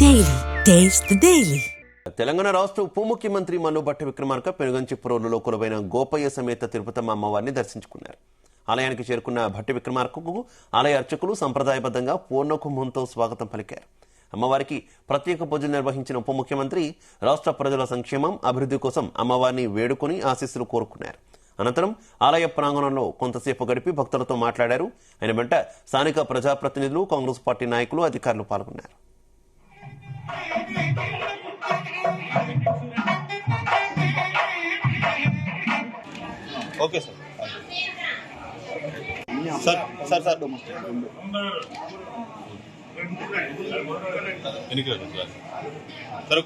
Daily taste the daily. Telangana రాష్ట్ర ఉప ముఖ్యమంత్రి మల్లు భట్టి విక్రమార్క పెనుగంచిపురంలో కొలువైన గోపయ్య సమేత తిరుపతమ్మ అమ్మవారిని దర్శించుకున్నారు. ఆలయానికి చేరుకున్న భట్టి విక్రమార్కకు ఆలయ అర్చకులు సంప్రదాయబద్ధంగా పూర్ణకుంభంతో స్వాగతం పలికారు. అమ్మవారికి ప్రత్యేక పూజలు నిర్వహించిన ఉప ముఖ్యమంత్రి రాష్ట్ర ప్రజల సంక్షేమం అభివృద్ధి కోసం అమ్మవారిని వేడుకొని ఆశీస్సులు కోరుకున్నారు. అనంతరం ఆలయ ప్రాంగణంలో కొంతసేపు గడిపి భక్తులతో మాట్లాడారు. ఆయన వెంట స్థానిక ప్రజాప్రతినిధులు, కాంగ్రెస్ పార్టీ నాయకులు, అధికారులు పాల్గొన్నారు. ఓకే సార్ సార్ సార్ సరే